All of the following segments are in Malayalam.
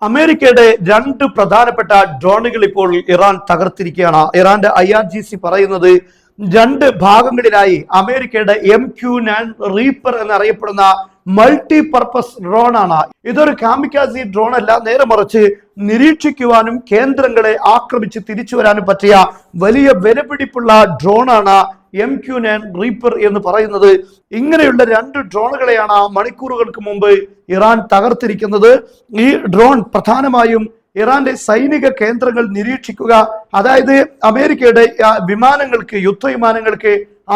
അമേരിക്കയുടെ രണ്ട് പ്രധാനപ്പെട്ട ഡ്രോണുകൾ ഇപ്പോൾ ഇറാൻ തകർത്തിരിക്കുകയാണ്. ഇറാന്റെ IRGC പറയുന്നത് രണ്ട് ഭാഗങ്ങളിലായി അമേരിക്കയുടെ MQ-9 റീപ്പർ എന്നറിയപ്പെടുന്ന മൾട്ടി പർപ്പസ് ഡ്രോൺ ആണ്. ഇതൊരു കാമിക്കാസി ഡ്രോൺ അല്ല, നേരെ മറിച്ച് നിരീക്ഷിക്കുവാനും കേന്ദ്രങ്ങളെ ആക്രമിച്ച് തിരിച്ചു വരാനും പറ്റിയ വലിയ വിലപിടിപ്പുള്ള ഡ്രോണാണ് MQ-9 റീപ്പർ എന്ന് പറയുന്നത്. ഇങ്ങനെയുള്ള രണ്ട് ഡ്രോണുകളെയാണ് മണിക്കൂറുകൾക്ക് മുമ്പ് ഇറാൻ തകർത്തിരിക്കുന്നത്. ഈ ഡ്രോൺ പ്രധാനമായും ഇറാന്റെ സൈനിക കേന്ദ്രങ്ങൾ നിരീക്ഷിക്കുക, അതായത് അമേരിക്കയുടെ വിമാനങ്ങൾക്ക്, യുദ്ധവിമാനങ്ങൾക്ക്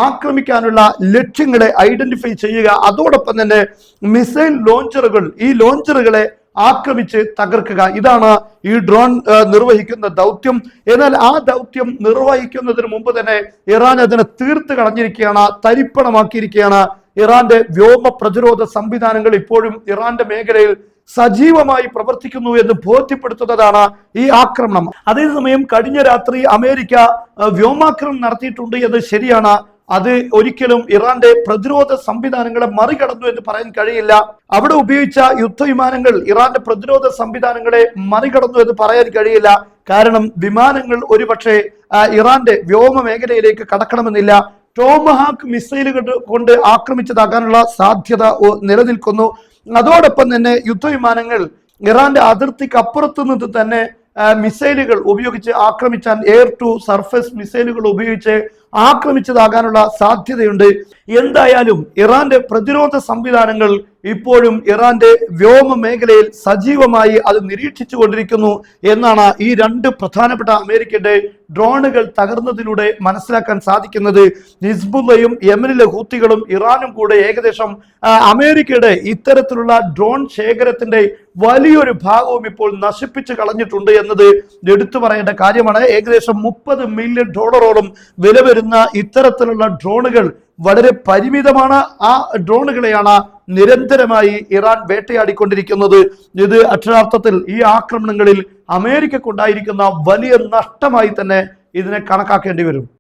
ആക്രമിക്കാനുള്ള ലക്ഷ്യങ്ങളെ ഐഡന്റിഫൈ ചെയ്യുക, അതോടൊപ്പം തന്നെ മിസൈൽ ലോഞ്ചറുകൾ, ഈ ലോഞ്ചറുകളെ ആക്രമിച്ച് തകർക്കുക. ഇതാണ് ഈ ഡ്രോൺ നിർവഹിക്കുന്ന ദൗത്യം. എന്നാൽ ആ ദൗത്യം നിർവഹിക്കുന്നതിന് മുമ്പ് തന്നെ ഇറാൻ അതിനെ തീർത്ത് കളഞ്ഞിരിക്കുകയാണ്, തരിപ്പണമാക്കിയിരിക്കുകയാണ്. ഇറാന്റെ വ്യോമ പ്രതിരോധ സംവിധാനങ്ങൾ ഇപ്പോഴും ഇറാന്റെ മേഖലയിൽ സജീവമായി പ്രവർത്തിക്കുന്നു എന്ന് ബോധ്യപ്പെടുത്തുന്നതാണ് ഈ ആക്രമണം. അതേസമയം കഴിഞ്ഞ രാത്രി അമേരിക്ക വ്യോമാക്രമണം നടത്തിയിട്ടുണ്ട് എന്ന് ശരിയാണ്. അത് ഒരിക്കലും ഇറാന്റെ പ്രതിരോധ സംവിധാനങ്ങളെ മറികടന്നു എന്ന് പറയാൻ കഴിയില്ല. അവിടെ ഉപയോഗിച്ച യുദ്ധവിമാനങ്ങൾ ഇറാന്റെ പ്രതിരോധ സംവിധാനങ്ങളെ മറികടന്നു എന്ന് പറയാൻ കഴിയില്ല. കാരണം വിമാനങ്ങൾ ഒരുപക്ഷെ ഇറാന്റെ വ്യോമ മേഖലയിലേക്ക് കടക്കണമെന്നില്ല. ടോമഹാക്ക് മിസൈലുകൾ കൊണ്ട് ആക്രമിച്ചതാകാനുള്ള സാധ്യത നിലനിൽക്കുന്നു. അതോടൊപ്പം തന്നെ യുദ്ധവിമാനങ്ങൾ ഇറാന്റെ അതിർത്തിക്ക് അപ്പുറത്തു നിന്ന് തന്നെ മിസൈലുകൾ ഉപയോഗിച്ച് ആക്രമിച്ചാൽ എയർ ടു സർഫസ് മിസൈലുകൾ ഉപയോഗിച്ച് ആക്രമിച്ചതാകാനുള്ള സാധ്യതയുണ്ട്. എന്തായാലും ഇറാന്റെ പ്രതിരോധ സംവിധാനങ്ങൾ ഇപ്പോഴും ഇറാന്റെ വ്യോമ മേഖലയിൽ സജീവമായി അത് നിരീക്ഷിച്ചു കൊണ്ടിരിക്കുന്നു എന്നാണ് ഈ രണ്ട് പ്രധാനപ്പെട്ട അമേരിക്കയുടെ ഡ്രോണുകൾ തകർന്നതിലൂടെ മനസ്സിലാക്കാൻ സാധിക്കുന്നത്. ഹിസ്ബുള്ളയും യമനിലെ ഹൂത്തികളും ഇറാനും കൂടെ ഏകദേശം അമേരിക്കയുടെ ഇത്തരത്തിലുള്ള ഡ്രോൺ ശേഖരത്തിന്റെ വലിയൊരു ഭാഗവും ഇപ്പോൾ നശിപ്പിച്ചു കളഞ്ഞിട്ടുണ്ട് എന്നത് എടുത്തു പറയേണ്ട കാര്യമാണ്. ഏകദേശം $30 മില്യൺ വില വരുന്ന ഇത്തരത്തിലുള്ള ഡ്രോണുകൾ വളരെ പരിമിതമാണ്. ആ ഡ്രോണുകളെയാണ് നിരന്തരമായി ഇറാൻ വേട്ടയാടിക്കൊണ്ടിരിക്കുന്നത്. ഇത് അക്ഷരാർത്ഥത്തിൽ ഈ ആക്രമണങ്ങളിൽ അമേരിക്കക്കുണ്ടായിരിക്കുന്ന വലിയ നഷ്ടമായി തന്നെ ഇതിനെ കണക്കാക്കേണ്ടി വരും.